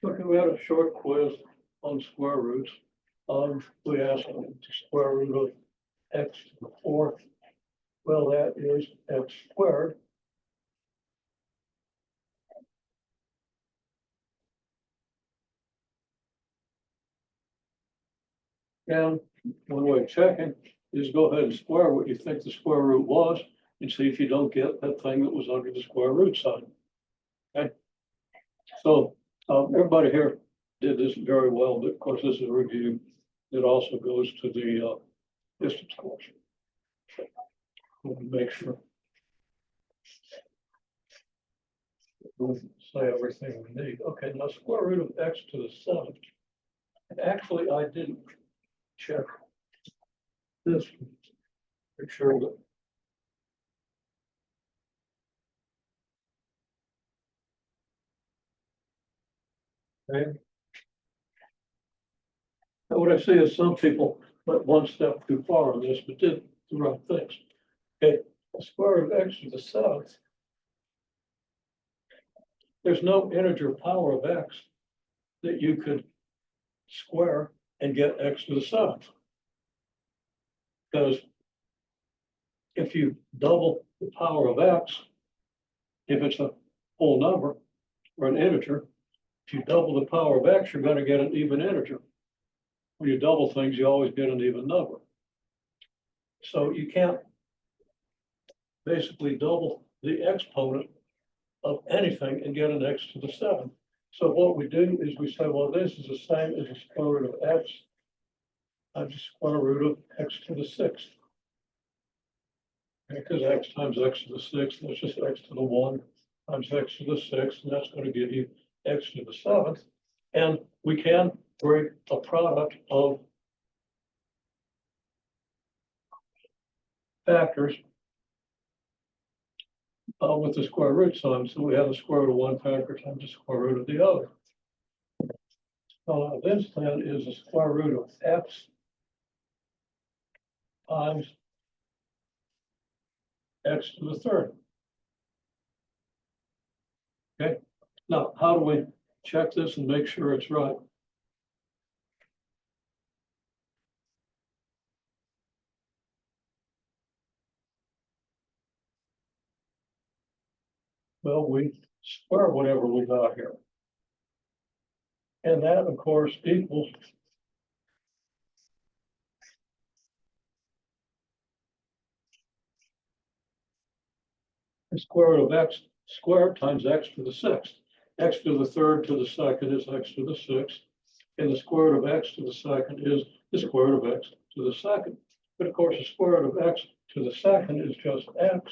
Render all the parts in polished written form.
Okay, we had a short quiz on square roots. We asked them the square root of x to the fourth. Well, that is x squared. And one way of checking is go ahead and square what you think the square root was and see if you don't get that thing that was under the square root sign. Okay. So everybody here did this very well, but of course this is a review. It also goes to the distance question. We'll make sure we'll say everything we need. Okay, now square root of x to the seventh. And actually, I didn't check this. Make sure that okay. And what I see is some people went one step too far on this, but did the right things. Okay, the square root of x to the seventh. There's no integer power of x that you could square and get x to the seventh. Because if you double the power of x, if it's a whole number or an integer, if you double the power of x, you're going to get an even integer. When you double things, you always get an even number. So you can't basically double the exponent of anything and get an x to the seventh. So what we do is we say, well, this is the same as the square root of x times the square root of x to the sixth. Because x times x to the sixth, that's just x to the one times x to the sixth, and that's going to give you x to the seventh. And we can break a product of factors with the square root sign. So we have the square root of one factor times the square root of the other. This then is the square root of x times x to the third. Okay, now how do we check this and make sure it's right? Well, we square whatever we got here. And that, of course, equals the square root of x squared times x to the sixth. X to the third to the second is x to the sixth. And the square root of x to the second is the square root of x to the second. But of course, the square root of x to the second is just x.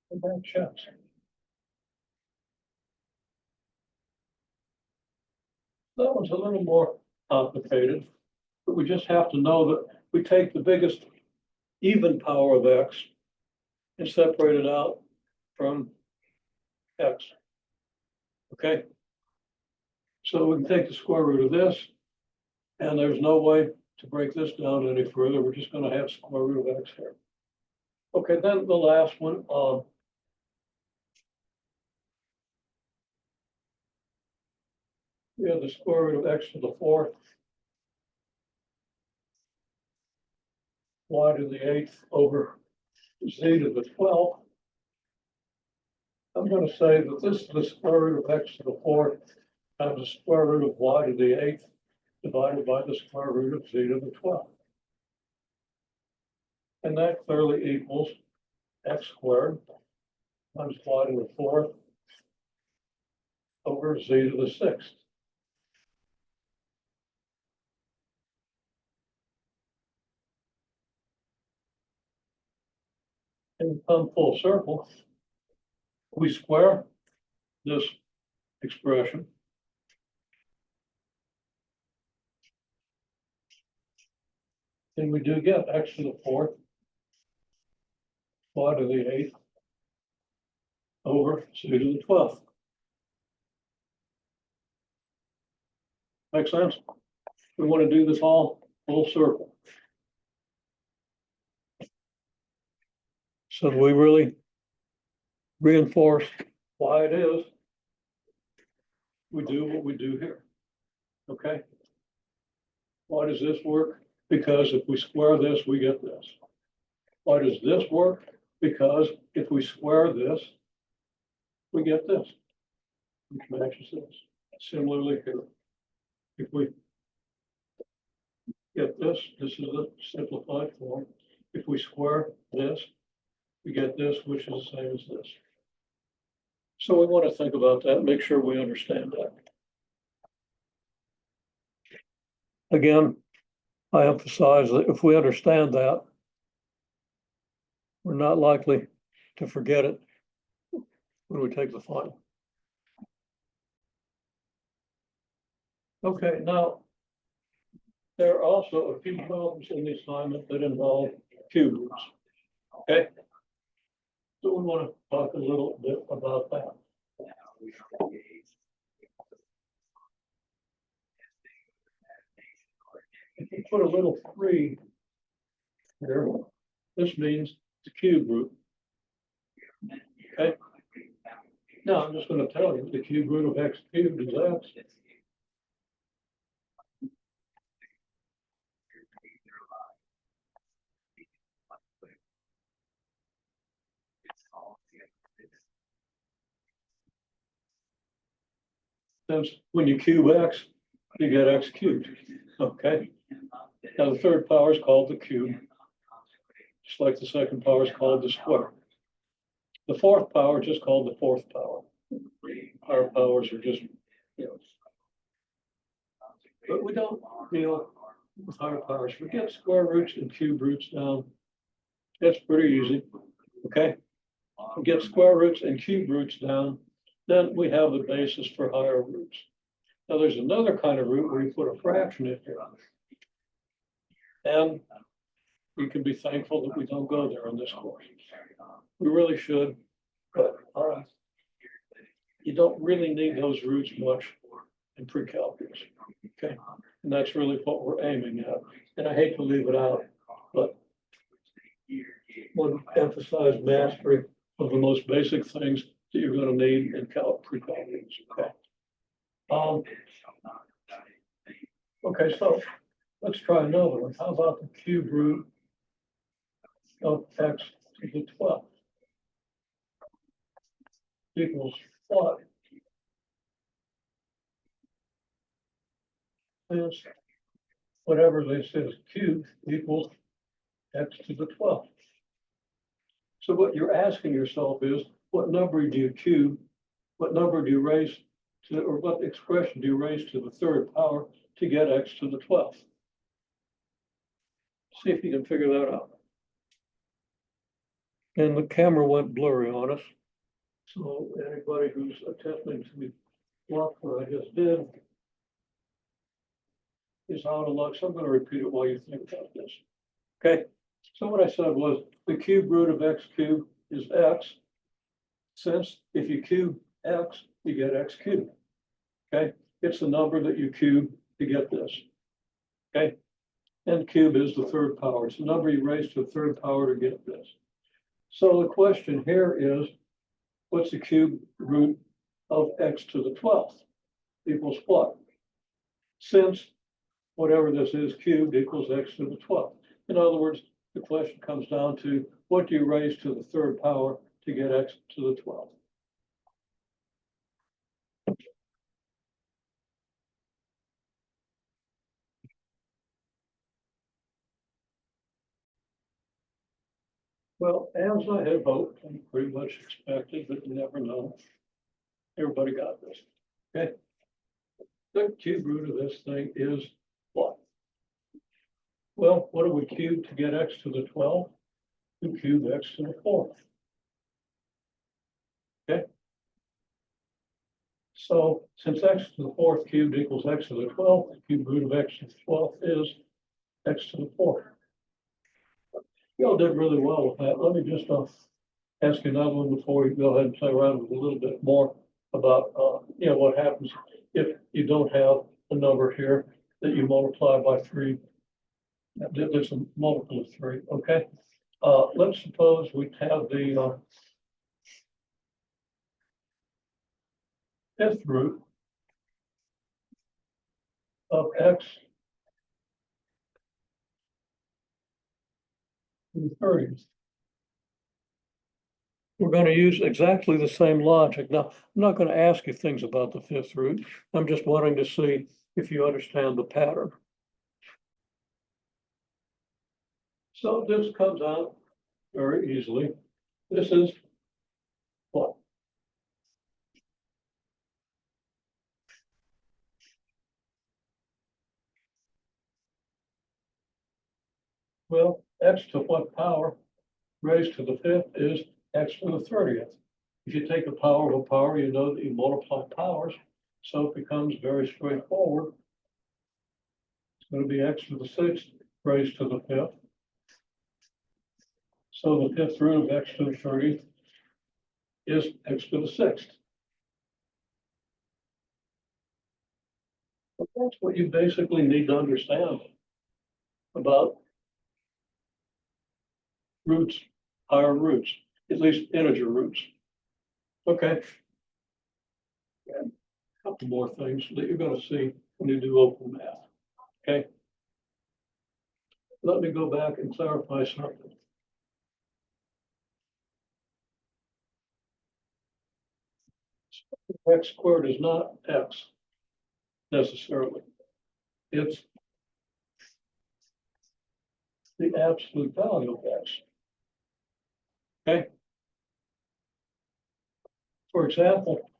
And that checks. That one's a little more complicated, but we just have to know that we take the biggest even power of x and separate it out from x. Okay? So we can take the square root of this, and there's no way to break this down any further. We're just going to have square root of x here. Okay, then the last one. We have the square root of x to the fourth, y to the eighth over z to the 12th. I'm going to say that this is the square root of x to the fourth times the square root of y to the eighth divided by the square root of z to the 12th. And that clearly equals x squared times y to the fourth over z to the sixth. And come full circle, we square this expression. And we do get x to the fourth, y to the eighth over z to the 12th. Make sense? We want to do this all full circle. So do we really reinforce why it is we do what we do here? Okay. Why does this work? Because if we square this, we get this. Why does this work? Because if we square this, we get this, which matches this. Similarly here, if we get this, this is the simplified form. If we square this, we get this, which is the same as this. So we want to think about that, make sure we understand that. Again, I emphasize that if we understand that, we're not likely to forget it when we take the final. Okay, now, there are also a few problems in the assignment that involve cube roots. Okay? So we want to talk a little bit about that. If you put a little 3 here, this means the cube root. Okay? Now I'm just going to tell you the cube root of x cubed is x. Since when you cube x, you get x cubed. Okay. Now the third power is called the cube, just like the second power is called the square. The fourth power is just called the fourth power. Higher powers are just, but we don't deal with higher powers. We get square roots and cube roots down. That's pretty easy. Okay. We get square roots and cube roots down. Then we have the basis for higher roots. Now there's another kind of root where you put a fraction in here. And we can be thankful that we don't go there in this course. We really should, but you don't really need those roots much in pre-calculus. Okay, and that's really what we're aiming at. And I hate to leave it out, but want to emphasize mastery of the most basic things that you're going to need in pre-calculus. Okay. Okay, so let's try another one. How about the cube root of x to the 12th equals what? Is whatever this is, cubed equals x to the 12th. So what you're asking yourself is, what number do you cube? What number do you raise to, or what expression do you raise to the third power to get x to the 12th? See if you can figure that out. And the camera went blurry on us. So anybody who's attempting to watch what I just did is out of luck. So I'm going to repeat it while you think about this. Okay. So what I said was the cube root of x cubed is x. Since if you cube x, you get x cubed. Okay. It's the number that you cube to get this. Okay. And cube is the third power. It's the number you raise to the third power to get this. So the question here is, what's the cube root of x to the 12th equals what? Since whatever this is cubed equals x to the 12th. In other words, the question comes down to what do you raise to the third power to get x to the 12th? Well, as I had hoped and pretty much expected, but you never know, everybody got this. Okay. The cube root of this thing is what? Well, what do we cube to get x to the 12th? We cube x to the 4th. Okay. So since x to the 4th cubed equals x to the 12th, the cube root of x to the 12th is x to the 4th. You all did really well with that. Let me just ask you another one before we go ahead and play around with a little bit more about what happens if you don't have a number here that you multiply by 3. There's a multiple of 3. Okay. Let's suppose we have the fifth root of x to the 30th. We're going to use exactly the same logic. Now, I'm not going to ask you things about the fifth root. I'm just wanting to see if you understand the pattern. So this comes out very easily. This is what? Well, x to what power raised to the fifth is x to the 30th. If you take the power of a power, you know that you multiply powers. So it becomes very straightforward. It's going to be x to the sixth raised to the fifth. So the fifth root of x to the 30th is x to the sixth. But that's what you basically need to understand about roots, higher roots, at least integer roots. Okay. And a couple more things that you're going to see when you do open math. Okay. Let me go back and clarify something. X squared is not x necessarily. It's the absolute value of x. Okay. For example,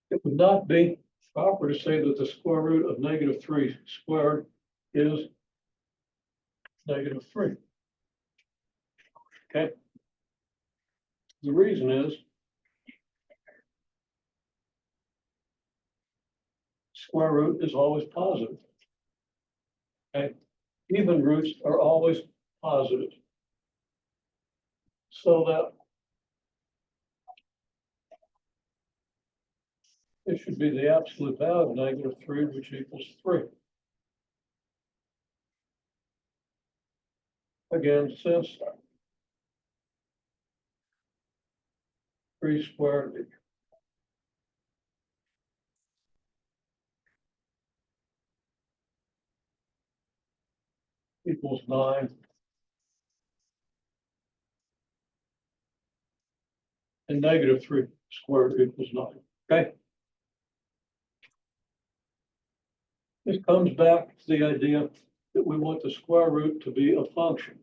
it would not be proper to say that the square root of -3 squared is -3. Okay. The reason is square root is always positive. Okay. Even roots are always positive. So that it should be the absolute value of -3, which equals 3. Again, since 3 squared equals 9, and -3 squared equals 9. Okay. This comes back to the idea that we want the square root to be a function.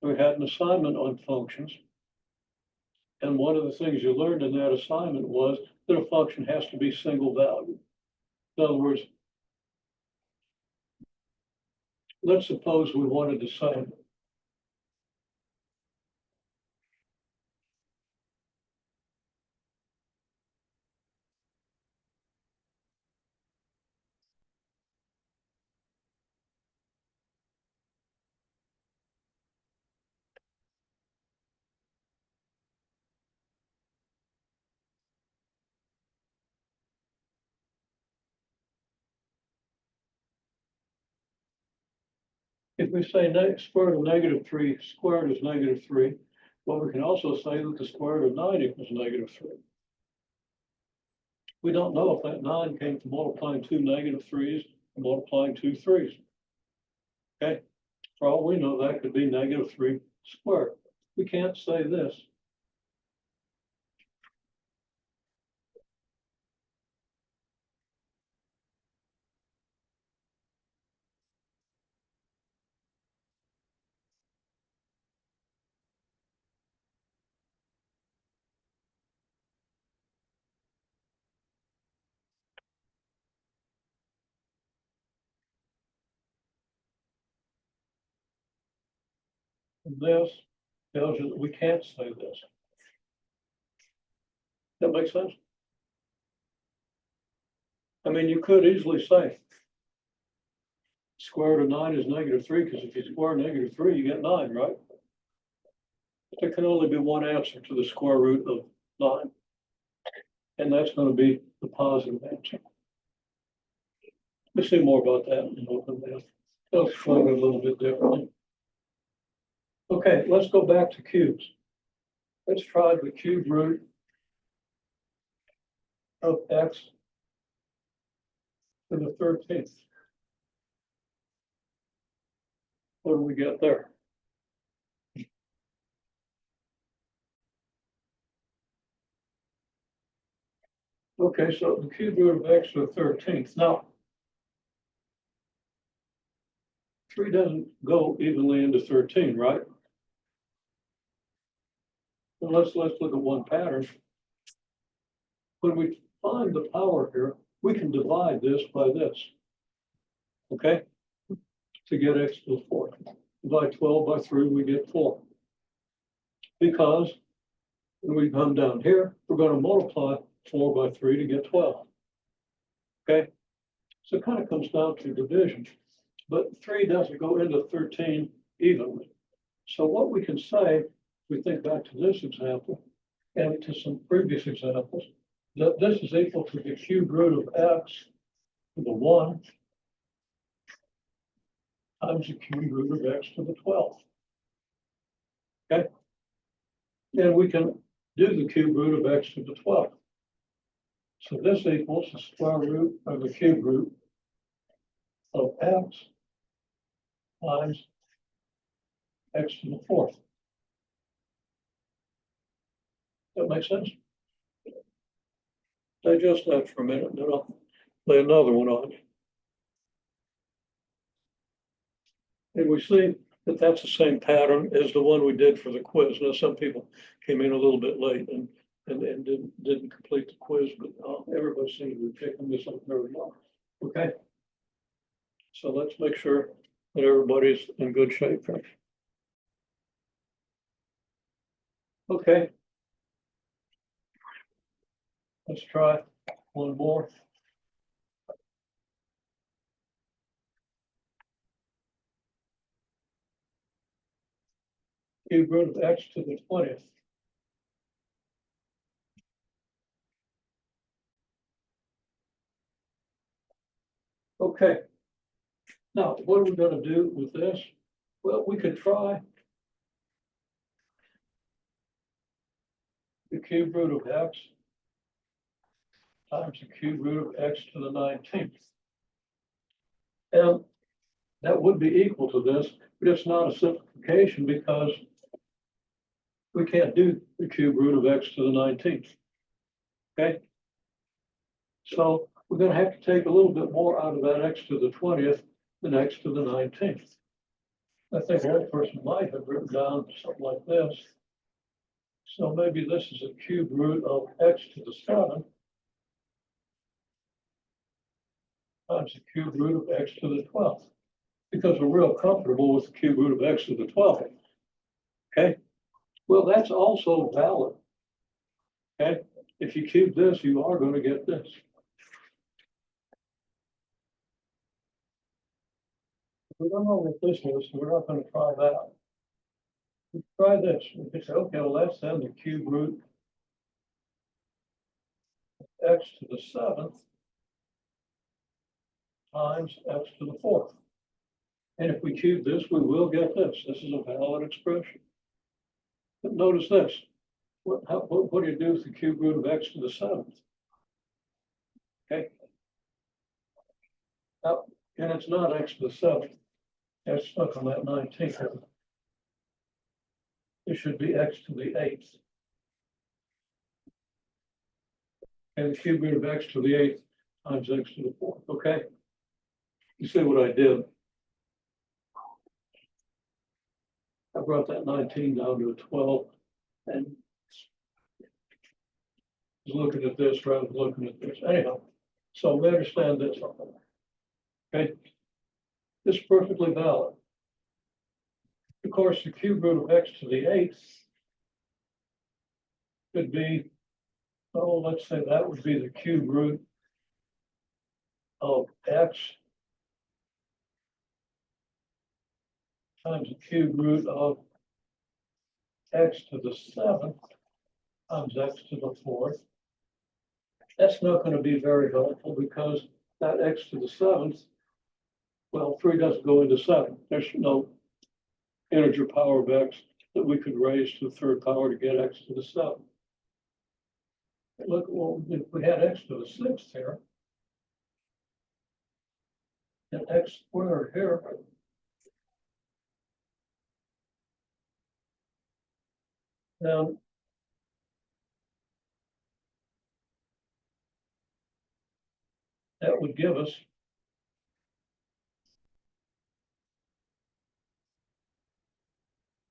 We had an assignment on functions. And one of the things you learned in that assignment was that a function has to be single valued. In other words, let's suppose we wanted to say if we say square root of -3 squared is -3, well, we can also say that the square root of 9 equals -3. We don't know if that 9 came from multiplying 2 -3s or multiplying 2 3s. Okay, for all we know, that could be -3 squared. We can't say this. And this tells you that we can't say this. That makes sense? I mean, you could easily say square root of 9 is -3, because if you square -3, you get 9, right? But there can only be one answer to the square root of 9. and that's going to be the positive answer. We'll see more about that in open math. They'll explain it a little bit differently. Okay, let's go back to cubes. Let's try the cube root of x to the 13th. What do we get there? Okay, so the cube root of x to the 13th. Now, 3 doesn't go evenly into 13, right? Well, let's look at one pattern. When we find the power here, we can divide this by this. Okay? To get x to the 4th. Divide 12 by 3, we get 4. Because when we come down here, we're going to multiply 4 by 3 to get 12. Okay? So it kind of comes down to division. But 3 doesn't go into 13 evenly. So what we can say, if we think back to this example and to some previous examples, that this is equal to the cube root of x to the 1 times the cube root of x to the 12th. Okay? And we can do the cube root of x to the 12th. So this equals the square root of the cube root of x times x to the 4th. That makes sense? Digest that for a minute, and then I'll lay another one on you. And we see that that's the same pattern as the one we did for the quiz. Now, some people came in a little bit late and didn't complete the quiz, but everybody seemed to be picking this up very well. Okay. So let's make sure that everybody's in good shape here. Okay. Let's try one more. Cube root of x to the 20th. Okay. Now, what are we going to do with this? Well, we could try the cube root of x times the cube root of x to the 19th. And that would be equal to this, but it's not a simplification because we can't do the cube root of x to the 19th. Okay? So we're going to have to take a little bit more out of that x to the 20th than x to the 19th. I think one person might have written down something like this. So maybe this is a cube root of x to the 7 times the cube root of x to the 12th, because we're real comfortable with the cube root of x to the 12th. Okay? Well, that's also valid. Okay? If you cube this, you are going to get this. We don't know what this is, so we're not going to try that. We try this. We can say, okay, well, that's then the cube root of x to the 7th times x to the 4th. And if we cube this, we will get this. This is a valid expression. But notice this. What do you do with the cube root of x to the 7th? Okay. Now, and it's not x to the 7th. That's stuck on that 19th. It should be x to the 8th. And the cube root of x to the 8th times x to the 4th. Okay. You see what I did? I brought that 19 down to a 12 and was looking at this rather than looking at this. Anyhow, so we understand this. Okay. This is perfectly valid. Of course, the cube root of x to the 8th could be, oh, let's say that would be the cube root of x times the cube root of x to the 7th times x to the 4th That's not going to be very helpful because that x to the seventh, well, 3 doesn't go into 7. There's no integer power of x that we could raise to the third power to get x to the 7th. Look, well, if we had x to the 6th here, and x squared here, then that would give us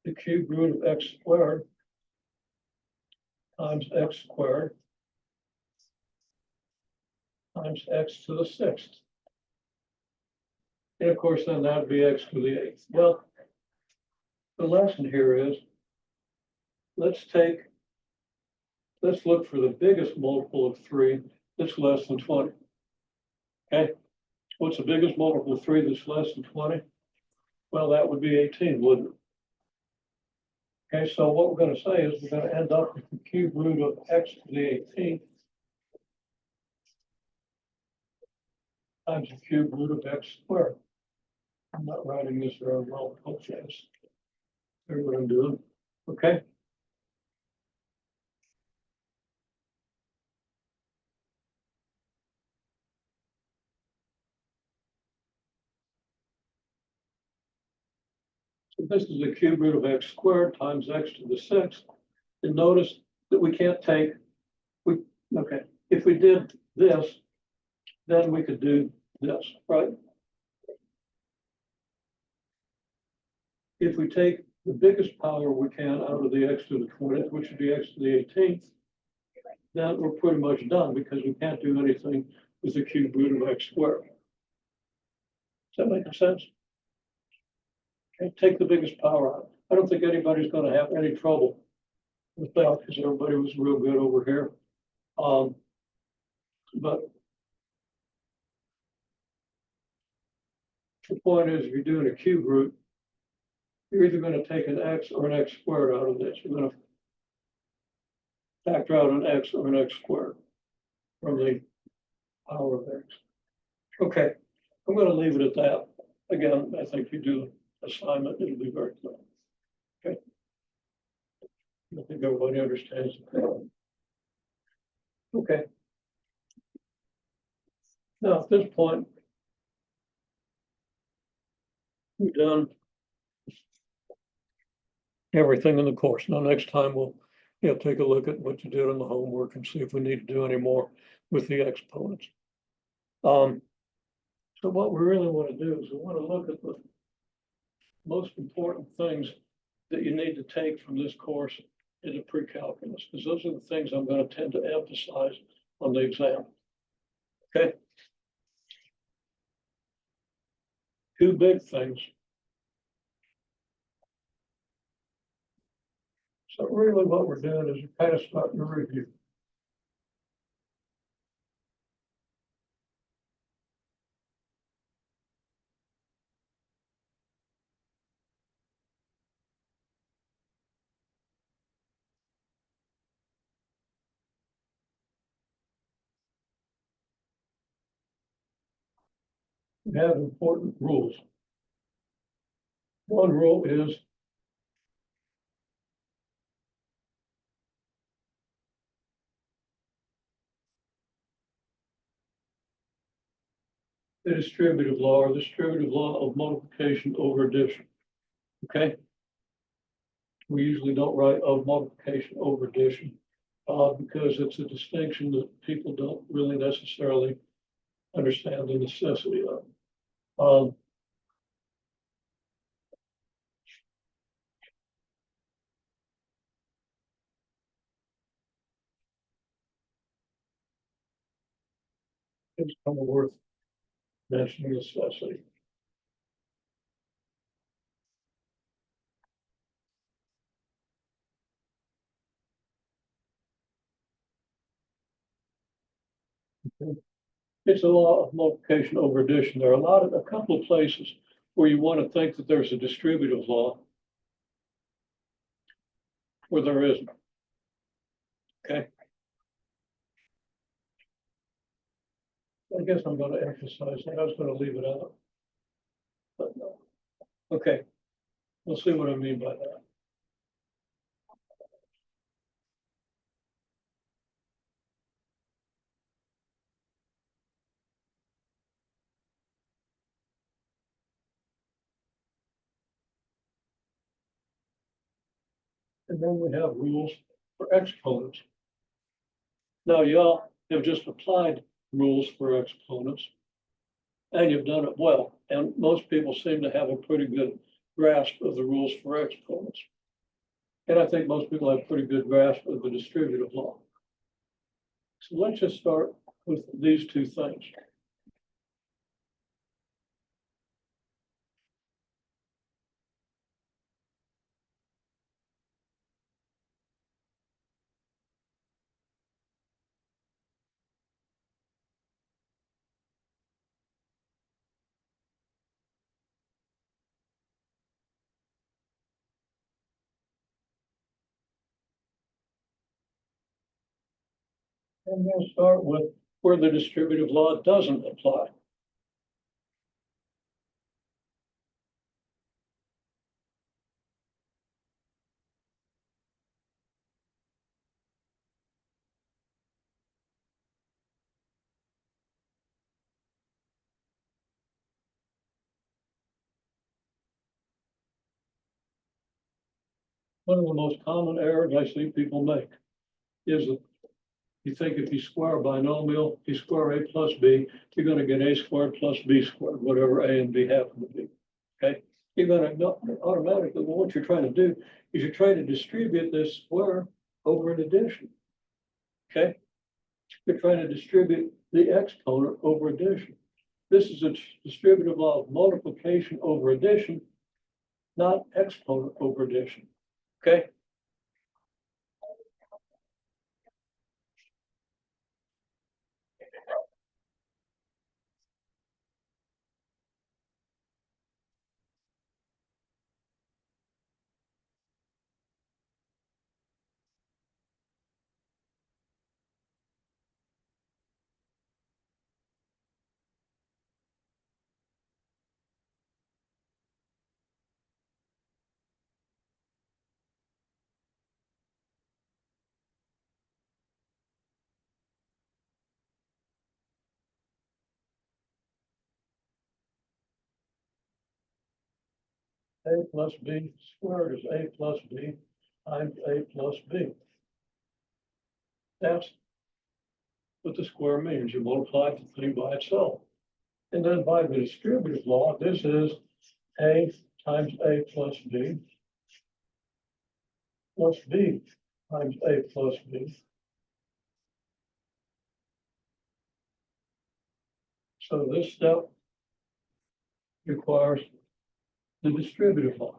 the cube root of x squared times x squared times x to the 6th. And of course, then that'd be x to the 8th. Well, the lesson here is, let's look for the biggest multiple of 3 that's less than 20. Okay, what's the biggest multiple of 3 that's less than 20? Well, that would be 18, wouldn't it? Okay, so what we're going to say is we're going to end up with the cube root of x to the 18th times the cube root of x squared. I'm not writing this very well, okay. Here's what I'm doing. Okay. So this is the cube root of x squared times x to the 6th. And notice that we can't take, okay, if we did this, then we could do this, right? If we take the biggest power we can out of the x to the 20th, which would be x to the 18th, then we're pretty much done because we can't do anything with the cube root of x squared. Does that make sense? Okay, take the biggest power out. I don't think anybody's going to have any trouble with that because everybody was real good over here. But the point is, if you're doing a cube root, you're either going to take an x or an x squared out of this. You're going to factor out an x or an x squared from the power of x. Okay, I'm going to leave it at that. Again, I think you do assignment, it'll be very clear. Okay. I think everybody understands it. Okay. Now, at this point, we've done everything in the course. Now, next time we'll take a look at what you did on the homework and see if we need to do any more with the exponents. So what we really want to do is we want to look at the most important things that you need to take from this course into pre-calculus, because those are the things I'm going to tend to emphasize on the exam. Okay. 2 big things. So really what we're doing is we're kind of starting to review. We have important rules. One rule is the distributive law, or the distributive law of multiplication over addition. Okay. We usually don't write of multiplication over addition because it's a distinction that people don't really necessarily understand the necessity of. It's kind of worth mentioning necessity. Okay. It's a law of multiplication over addition. There are a couple of places where you want to think that there's a distributive law where there isn't. Okay. I guess I'm gonna emphasize that. I was gonna leave it out. But no. Okay, we'll see what I mean by that. And then we have rules for exponents. Now, y'all have just applied rules for exponents, and you've done it well. And most people seem to have a pretty good grasp of the rules for exponents. And I think most people have a pretty good grasp of the distributive law. So let's just start with these two things. And we'll start with where the distributive law doesn't apply. One of the most common errors I see people make is that you think if you square a binomial, if you square a plus b, you're going to get a squared plus b squared, whatever a and b happen to be. Okay, you're going to automatically, well, what you're trying to do is you're trying to distribute this square over an addition. Okay, you're trying to distribute the exponent over addition. This is a distributive law of multiplication over addition, not exponent over addition. Okay. A plus b squared is a plus b times a plus b. That's what the square means. You multiply the thing by itself. And then by the distributive law, this is a times a plus b times a plus b. So this step requires the distributive law.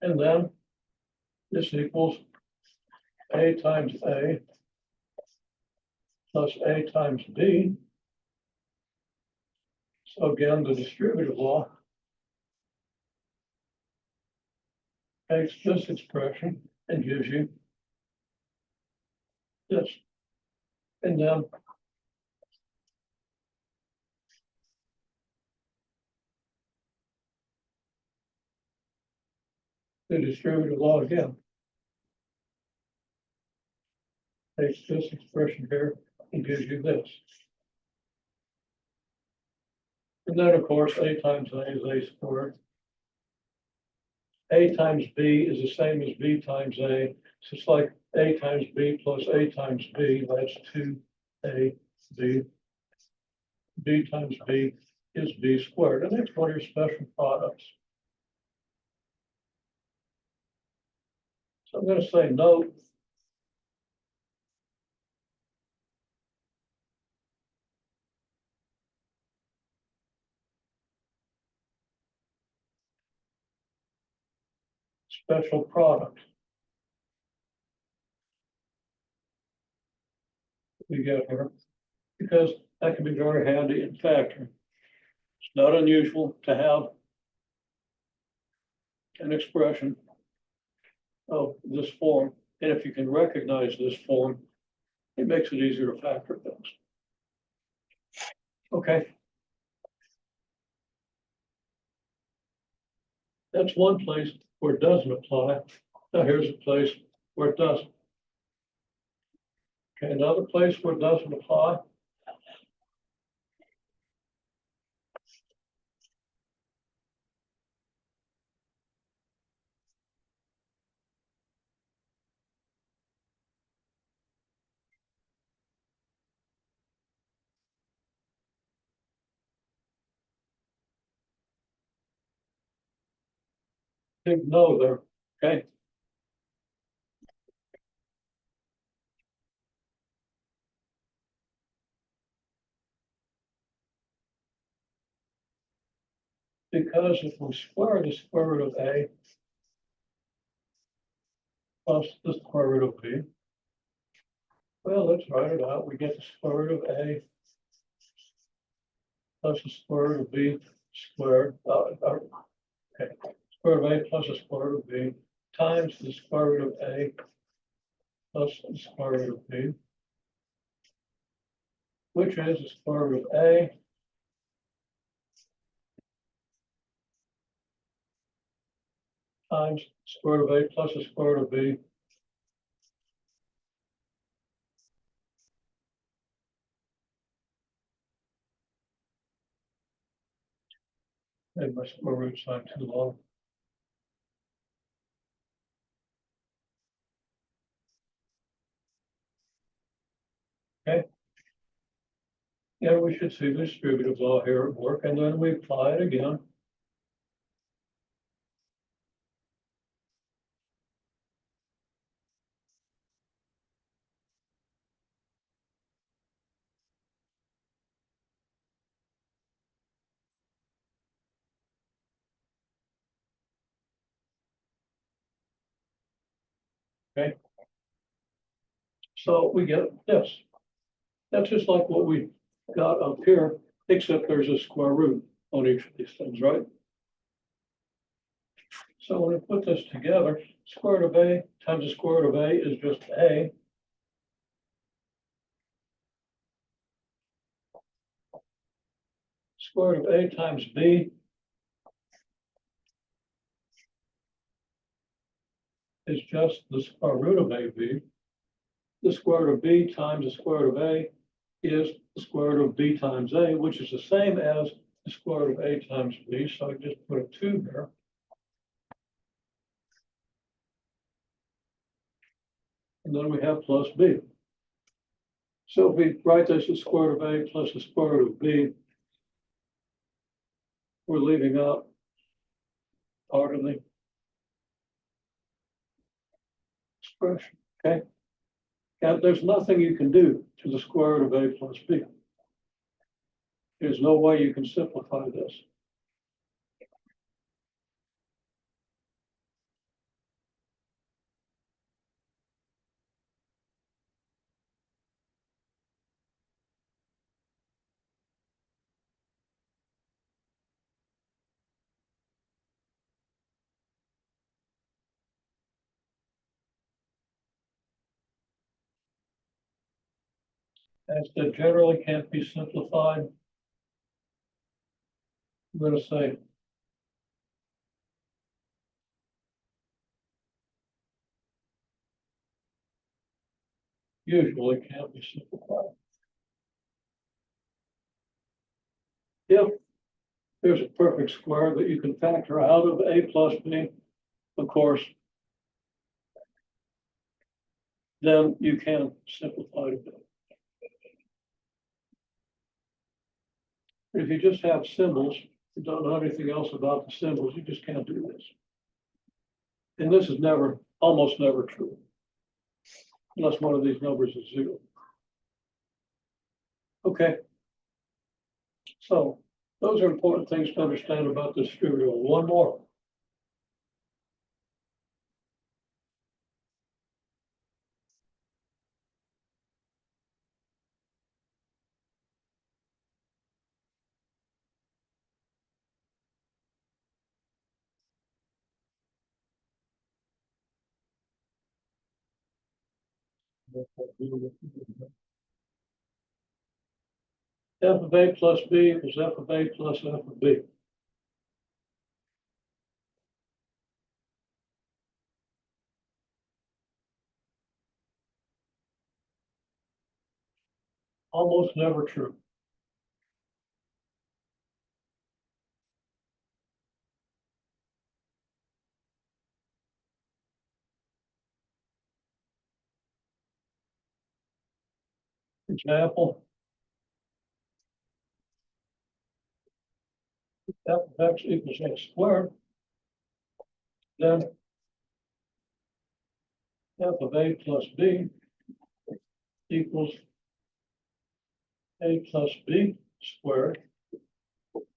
And then this equals a times a plus a times b. So again, the distributive law takes this expression and gives you this. And then the distributive law again takes this expression here and gives you this. And then, of course, a times a is a squared. A times b is the same as b times a. So it's like a times b plus a times b. That's 2ab. B times b is b squared. And that's one of your special products. So I'm going to say note special product we get here, because that can be very handy in factoring. It's not unusual to have an expression of this form. And if you can recognize this form, it makes it easier to factor things. Okay. That's one place where it doesn't apply. Now here's a place where it doesn't. Okay, another place where it doesn't apply. Big no there, okay? Because if we square the square root of A plus the square root of B, well, let's write it out. We get the square root of A plus the square root of B squared, okay, square root of A plus the square root of B times the square root of A plus the square root of B, which is the square root of A times square root of A plus the square root of B made my square root sign too long. Okay. Yeah, we should see the distributive law here at work, and then we apply it again. Okay. So we get this. That's just like what we got up here, except there's a square root on each of these things, right? So when we put this together, square root of A times the square root of A is just A. Square root of A times B is just the square root of AB. The square root of B times the square root of A is the square root of B times A, which is the same as the square root of A times B. So I just put a 2 here. And then we have plus B. So if we write this as square root of A plus the square root of B, we're leaving out part of the expression, okay? And there's nothing you can do to the square root of A plus B. There's no way you can simplify this. As that generally can't be simplified, I'm going to say usually can't be simplified. If there's a perfect square that you can factor out of A plus B, of course, then you can simplify it a bit. If you just have symbols, you don't know anything else about the symbols, you just can't do this. And this is never, almost never true, unless one of these numbers is 0. Okay. So those are important things to understand about this distributive. One more. F of A plus B is F of A plus F of B. Almost never true. Example. F of X equals X squared. Then F of A plus B equals A plus B squared,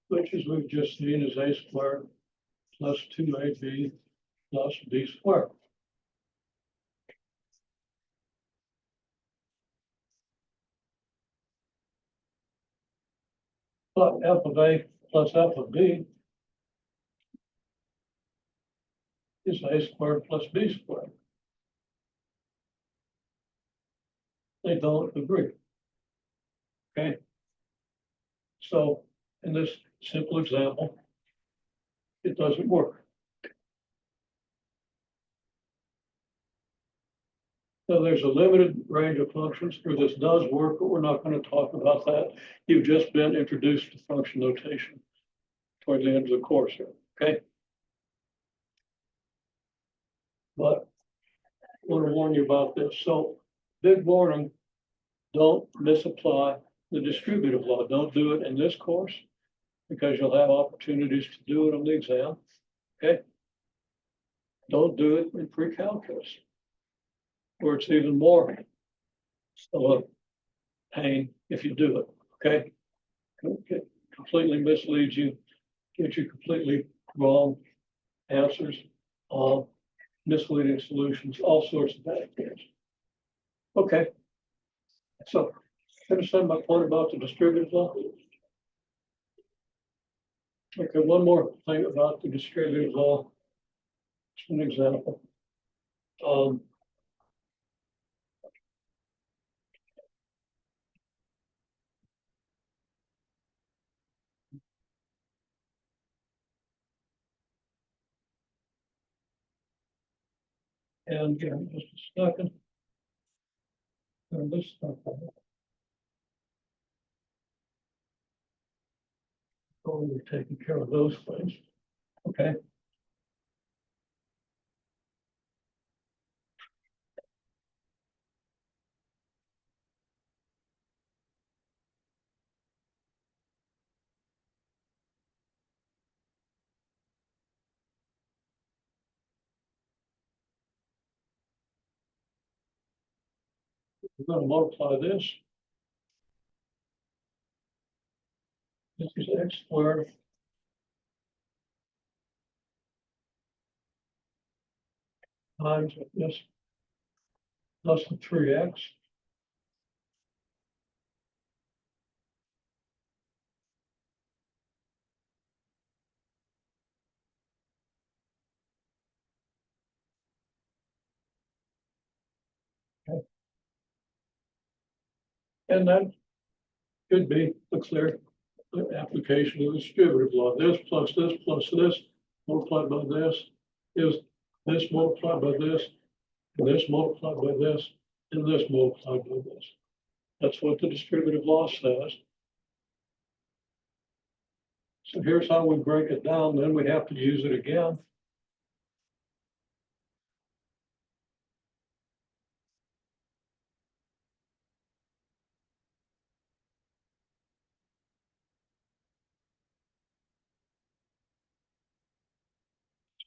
which as we've just seen is A squared plus 2AB plus B squared. But F of A plus F of B is A squared plus B squared. They don't agree. Okay. So in this simple example, it doesn't work. So there's a limited range of functions where this does work, but we're not going to talk about that. You've just been introduced to function notation toward the end of the course here, okay? But I want to warn you about this. So big warning, don't misapply the distributive law. Don't do it in this course because you'll have opportunities to do it on the exam, okay? Don't do it in pre-calculus, where it's even more of a pain if you do it, okay? It completely misleads you, gives you completely wrong answers, misleading solutions, all sorts of bad things. Okay, so understand my point about the distributive law? Okay, one more thing about the distributive law. Just an example. And just a second. And this stuff. Oh, we're taking care of those things. Okay. We're going to multiply this. This is X squared times this plus the 3X. Okay. And that could be a clear application of the distributive law. This plus this multiplied by this is this multiplied by this, and this multiplied by this, and this multiplied by this. That's what the distributive law says. So here's how we break it down. Then we have to use it again.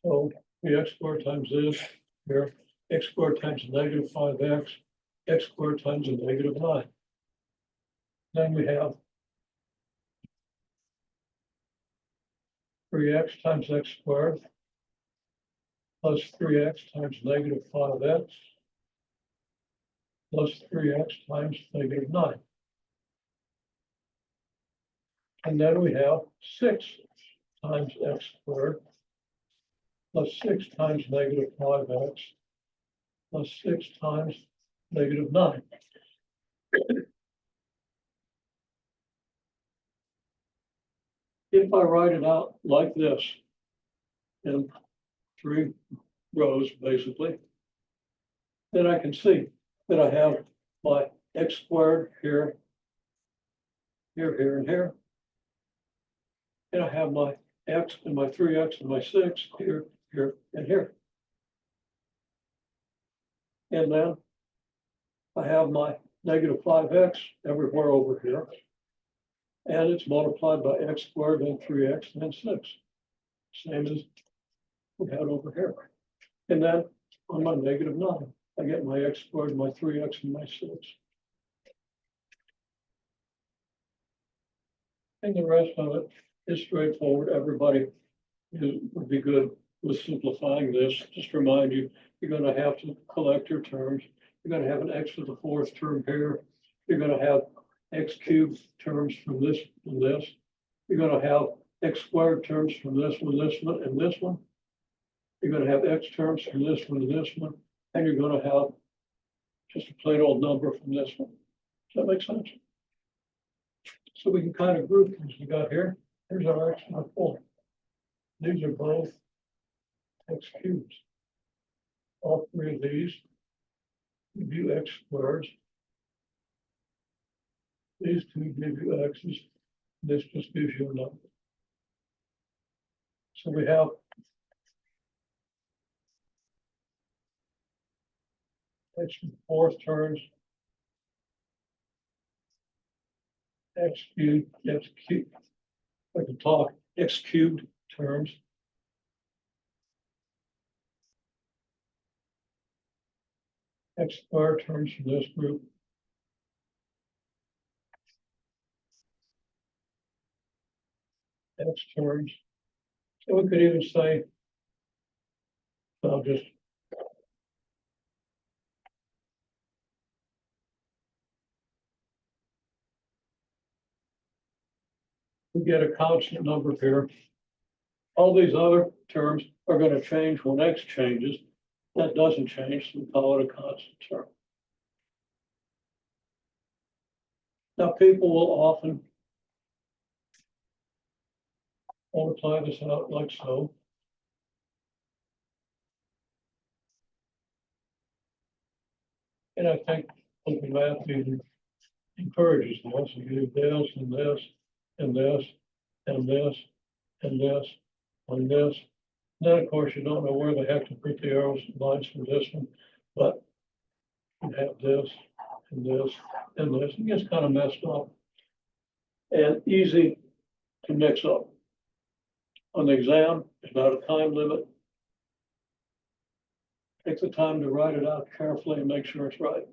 So the x squared times this here, x squared times negative 5x, x squared times a negative 9. Then we have 3x times x squared plus 3x times negative 5x plus 3x times negative 9. And then we have 6 times x squared plus 6 times negative 5x plus 6 times -9. If I write it out like this, in 3 rows, basically, then I can see that I have my x squared here, here, here, and here. And I have my x and my 3x and my 6 here, here, and here. And then I have my -5x everywhere over here. And it's multiplied by x squared, then 3x, and then 6. Same as we had over here. And then on my -9, I get my x squared, my 3x, and my 6. And the rest of it is straightforward. Everybody would be good with simplifying this. Just remind you, you're going to have to collect your terms. You're going to have an x to the 4th term here. You're going to have x cubed terms from this and this. You're going to have x squared terms from this one, and this one. You're going to have x terms from this one to this one, and you're going to have just a plain old number from this one. Does that make sense? So we can kind of group things. We got here. Here's our x to the 4th. These are both x cubes. All 3 of these give you x squares. These 2 give you x's. This just gives you a number. So we have x to the 4th terms, x cubed, I can talk, x cubed terms. X squared terms from this group. X terms. So we could even say, I'll just we get a constant number here. All these other terms are going to change when x changes. That doesn't change, so we call it a constant term. Now, people will often multiply this out like so. And I think open math even encourages this. You do this and this and this and this and this and this. And then, of course, you don't know where the heck to put the arrows and lines for this one, but you have this and this and this. It gets kind of messed up and easy to mix up. On the exam, there's not a time limit. Take the time to write it out carefully and make sure it's right.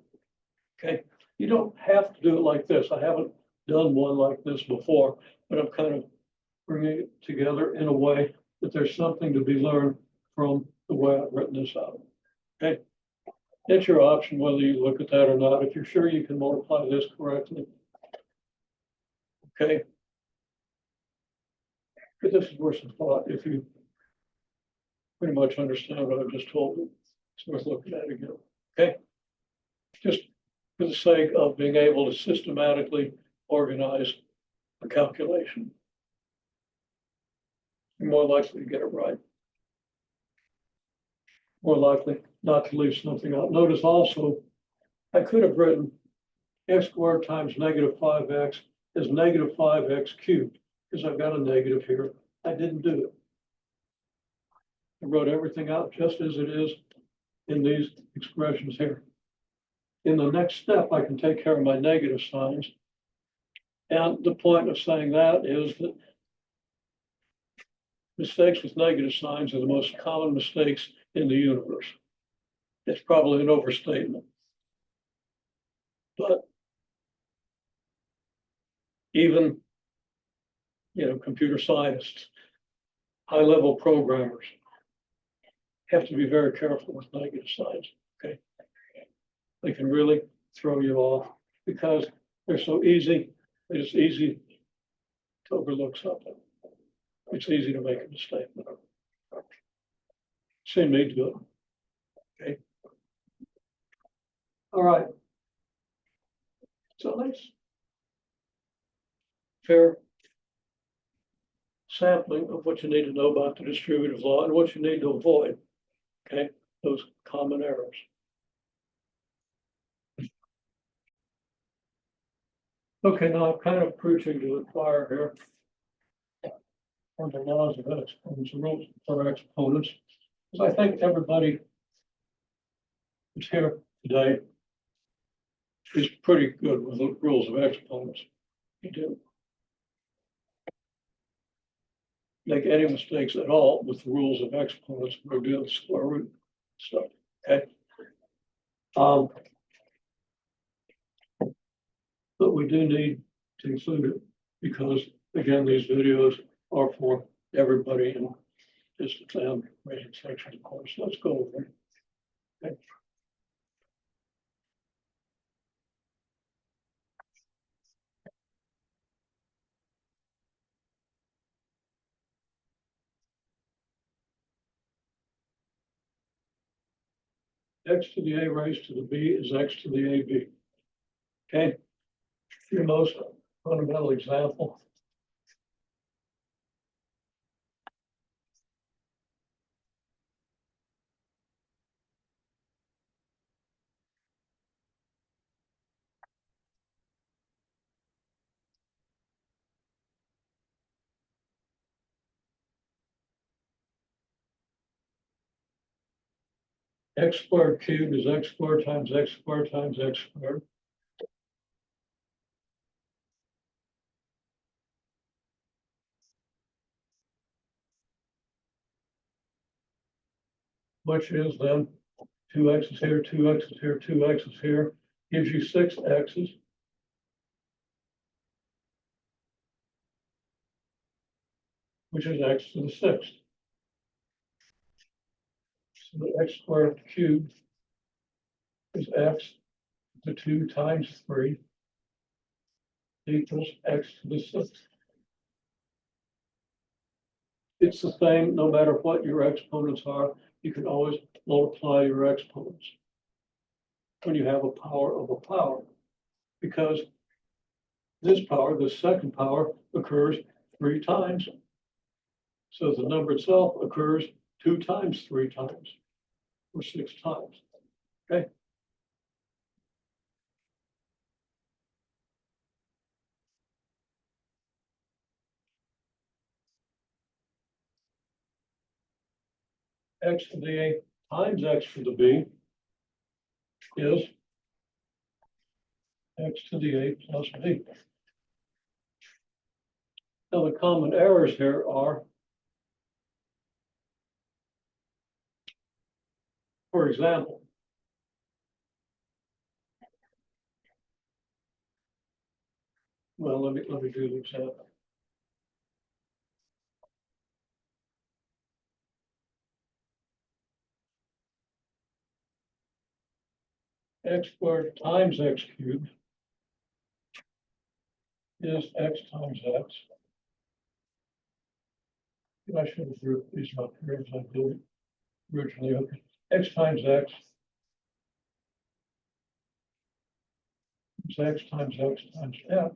Okay, you don't have to do it like this. I haven't done one like this before, but I'm kind of bringing it together in a way that there's something to be learned from the way I've written this out. Okay, it's your option whether you look at that or not. If you're sure you can multiply this correctly. Okay, but this is worth some thought if you pretty much understand what I've just told you. It's worth looking at again. Okay, just for the sake of being able to systematically organize a calculation, you're more likely to get it right. More likely not to leave something out. Notice also, I could have written x squared times -5x is -5x cubed, because I've got a negative here. I didn't do it. I wrote everything out just as it is in these expressions here. In the next step, I can take care of my negative signs. And the point of saying that is that mistakes with negative signs are the most common mistakes in the universe. It's probably an overstatement. But even, computer scientists, high-level programmers have to be very careful with negative signs, okay? They can really throw you off because they're so easy. It's easy to overlook something. It's easy to make a mistake. Seen me do it, okay? All right. So let's fair sampling of what you need to know about the distributive law and what you need to avoid. Okay, those common errors. Okay, now I'm kind of preaching to the choir here on the laws of exponents, the rules for exponents, because I think everybody who's here today is pretty good with the rules of exponents. You do make any mistakes at all with the rules of exponents, we're doing square root stuff. Okay. But we do need to include it because, again, these videos are for everybody in this exam rating section, of course. Let's go over it. Okay. X to the A raised to the B is X to the AB. Okay. Your most fundamental example. X squared cubed is X squared times X squared times X squared. Which is then 2x's here, 2x's here, 2x's here, gives you 6x's. Which is X to the 6th. So the X squared cubed is X to 2 times 3 equals X to the 6th. It's the same no matter what your exponents are. You can always multiply your exponents when you have a power of a power, because this power, the second power, occurs 3 times. So the number itself occurs 2 times 3 times, or 6 times. Okay. X to the A times X to the B is X to the A plus B. Now the common errors here are, for example, well, let me do the example. X squared times X cubed is X times X. I should have grouped these up here as I did originally. Okay. X times X is X times X times X,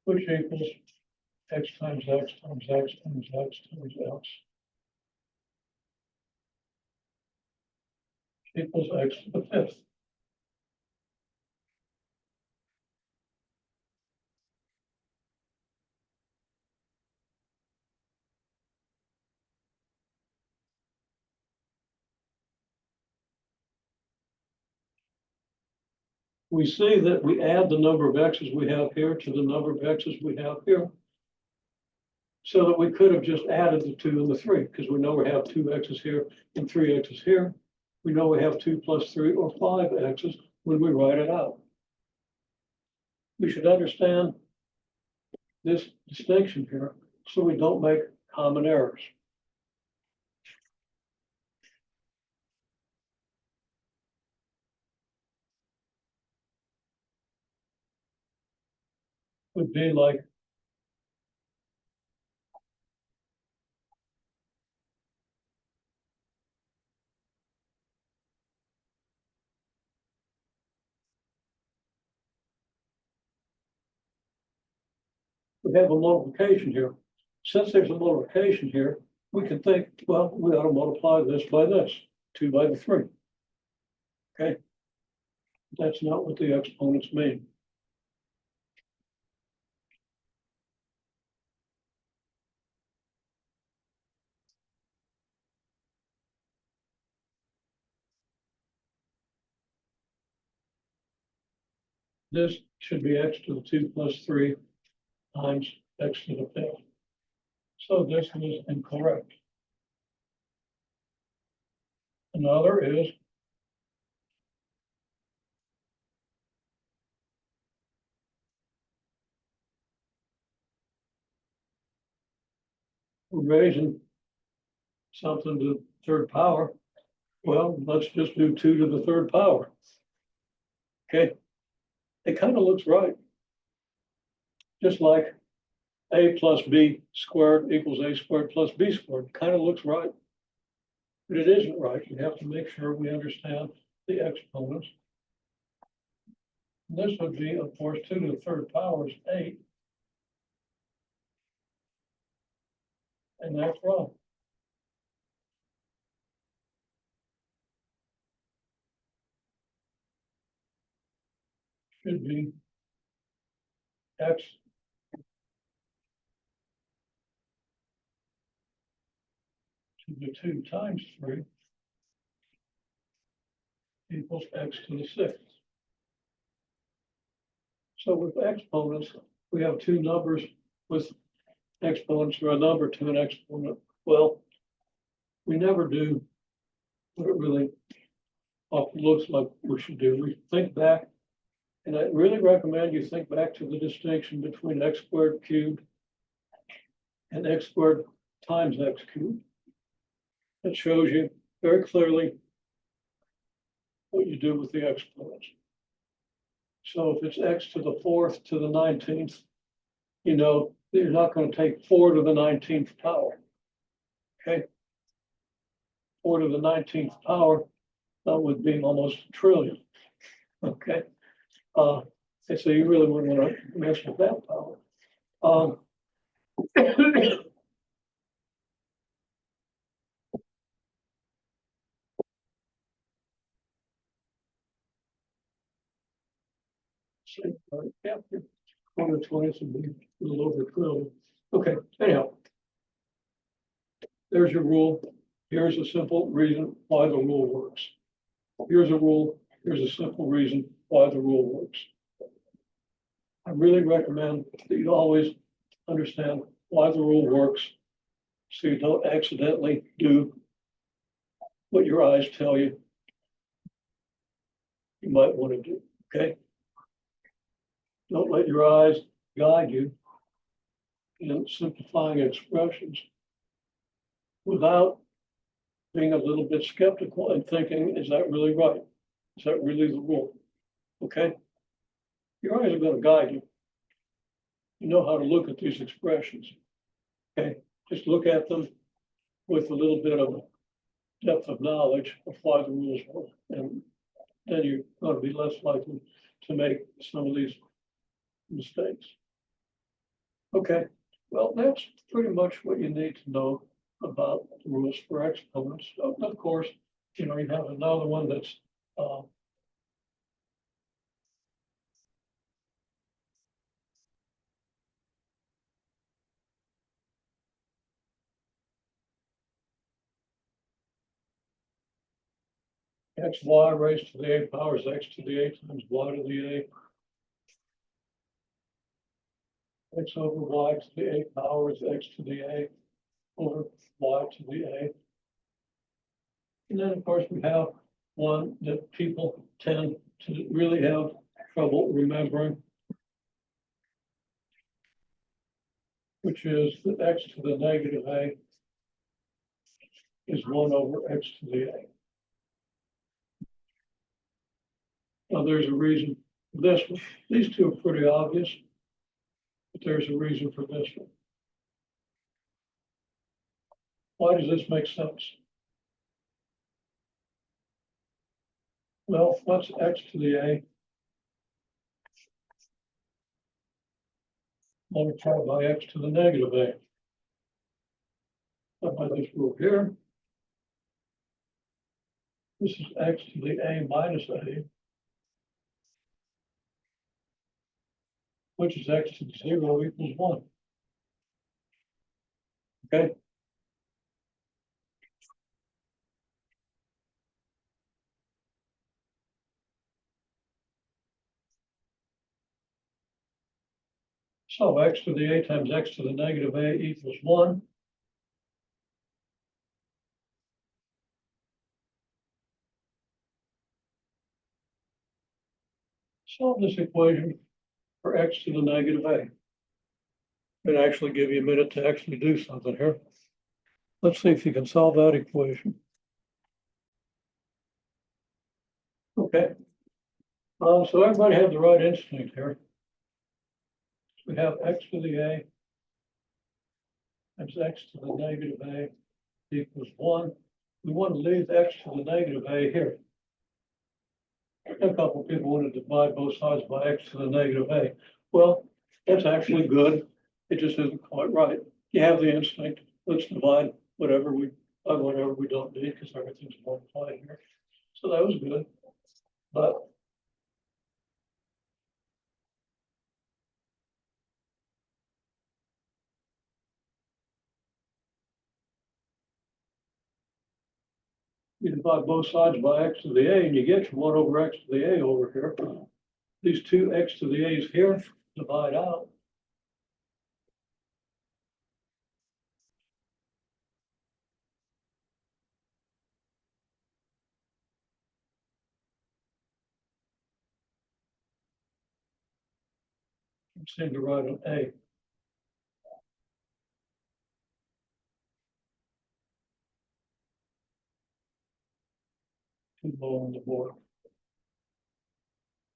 which equals X times X times X times X times X equals X to the 5th. We see that we add the number of X's we have here to the number of X's we have here. So that we could have just added the 2 and the 3, because we know we have 2 X's here and 3 X's here. We know we have 2 plus 3 or 5 X's when we write it out. We should understand this distinction here so we don't make common errors. Would be like we have a multiplication here. Since there's a multiplication here, we can think, well, we ought to multiply this by this, 2 by the 3. Okay? That's not what the exponents mean. This should be x to the 2 plus 3 times x to the 5th. So this is incorrect. Another is we're raising something to the third power. Well, let's just do 2 to the third power. Okay, it kind of looks right. Just like a plus b squared equals a squared plus b squared, kind of looks right. But it isn't right. We have to make sure we understand the exponents. This would be, of course, 2 to the third power is 8. And that's wrong. Should be x to the 2 times 3 equals x to the 6th. So with exponents, we have two numbers with exponents or a number to an exponent. Well, we never do what it really often looks like we should do. We think back, and I really recommend you think back to the distinction between x squared cubed and x squared times x cubed. It shows you very clearly what you do with the exponents. So if it's x to the 4th to the 19th, you know, you're not going to take 4 to the 19th power. Okay. 4 to the 19th power, that would be almost a trillion. Okay. And so you really wouldn't want to mess with that power. Yeah, 120 would be a little over a trillion. Okay, anyhow, there's your rule. Here's a simple reason why the rule works. Here's a rule. Here's a simple reason why the rule works. I really recommend that you always understand why the rule works so you don't accidentally do what your eyes tell you you might want to do, okay? Don't let your eyes guide you in simplifying expressions without being a little bit skeptical and thinking, is that really right? Is that really the rule? Okay? Your eyes are going to guide you. You know how to look at these expressions. Okay? Just look at them with a little bit of depth of knowledge of why the rules work. And then you're going to be less likely to make some of these mistakes. Okay, well, that's pretty much what you need to know about the rules for exponents. Of course, you know, you have another one that's xy raised to the a power is x to the a times y to the a. X over y to the a power is x to the a over y to the a. And then, of course, we have one that people tend to really have trouble remembering, which is that x to the negative a is 1 over x to the a. Now, there's a reason for this one. These two are pretty obvious, but there's a reason for this one. Why does this make sense? Well, what's x to the a? multiplied by x to the negative a. So by this rule here, this is x to the a minus a, which is x to the 0 equals 1. Okay. So x to the a times x to the negative a equals 1. Solve this equation for x to the negative a. It'll actually give you a minute to actually do something here. Let's see if you can solve that equation. Okay. So everybody had the right instinct here. We have x to the a times x to the negative a equals 1. We want to leave x to the negative a here. A couple of people want to divide both sides by x to the negative a. Well, that's actually good. It just isn't quite right. You have the instinct. Let's divide whatever we don't need because everything's multiplied here. So that was good. But you divide both sides by x to the a and you get 1 over x to the a over here. These two x to the a's here divide out. I seem to write an a. Too low on the board.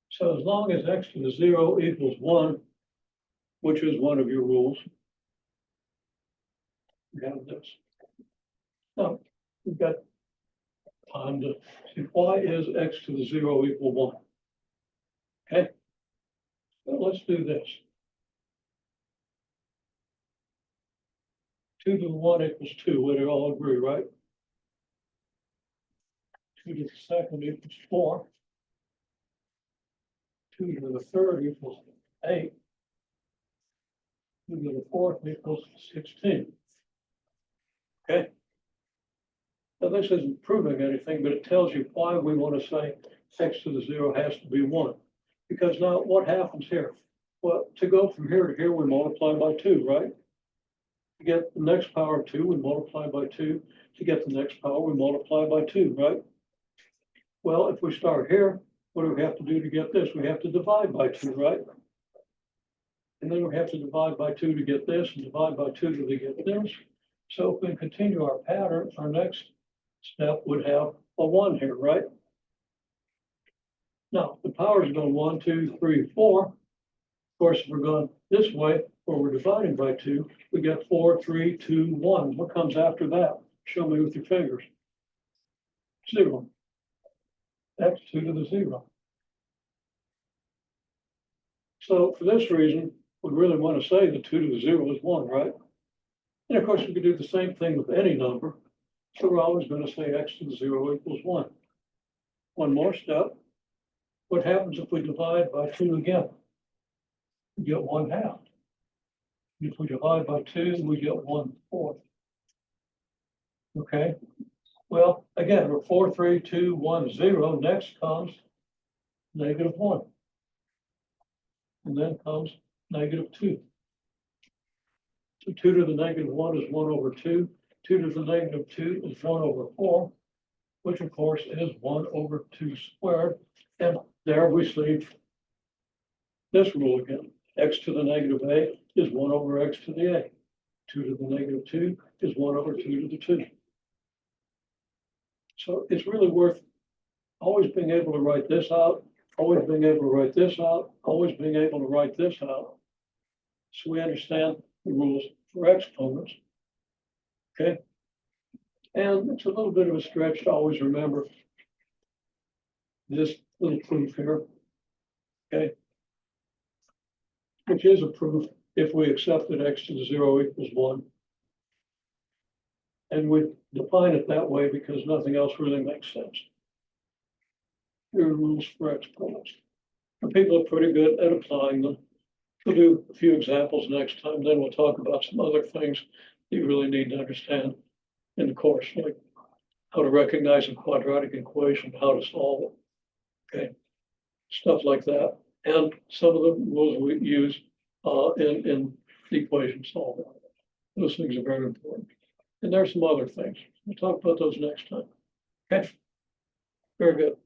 So as long as x to the 0 equals 1, which is one of your rules, we have this. Now, we've got time to see why is x to the 0 equal 1. Okay, so let's do this. 2 to the 1 equals 2. We'd all agree, right? 2 to the second equals 4. 2 to the third equals 8. 2 to the fourth equals 16. Okay. Now this isn't proving anything, but it tells you why we want to say x to the 0 has to be 1. Because now what happens here? Well, to go from here to here, we multiply by 2, right? To get the next power of 2, we multiply by 2. To get the next power, we multiply by 2, right? Well, if we start here, what do we have to do to get this? We have to divide by 2, right? And then we have to divide by 2 to get this, and divide by 2 to get this. So if we continue our pattern, our next step would have a 1 here, right? Now, the powers go 1, 2, 3, 4. Of course, if we're going this way, where we're dividing by 2, we get 4, 3, 2, 1. What comes after that? Show me with your fingers. 0. That's 2 to the 0. So for this reason, we really want to say that 2 to the 0 is 1, right? And of course, we could do the same thing with any number. So we're always going to say x to the 0 equals 1. One more step. What happens if we divide by 2 again? We get 1/2. If we divide by 2, we get 1/4. Okay. Well, again, we're 4, 3, 2, 1, 0. Next comes -1. And then comes -2. So 2 to the -1 is 1 over 2. 2 to the -2 is 1 over 4, which of course is 1 over 2 squared. And there we see this rule again. X to the -a is 1 over x to the a. 2 to the -2 is 1 over 2 to the 2. So it's really worth always being able to write this out, always being able to write this out, always being able to write this out. So we understand the rules for exponents. Okay. And it's a little bit of a stretch to always remember this little proof here. Okay. Which is a proof if we accept that x to the 0 equals 1. And we define it that way because nothing else really makes sense. Here are rules for exponents. And people are pretty good at applying them. We'll do a few examples next time, then we'll talk about some other things that you really need to understand in the course, like how to recognize a quadratic equation, how to solve it, okay? Stuff like that. And some of the rules we use in the equation solving. Those things are very important. And there's some other things. We'll talk about those next time. Okay, very good.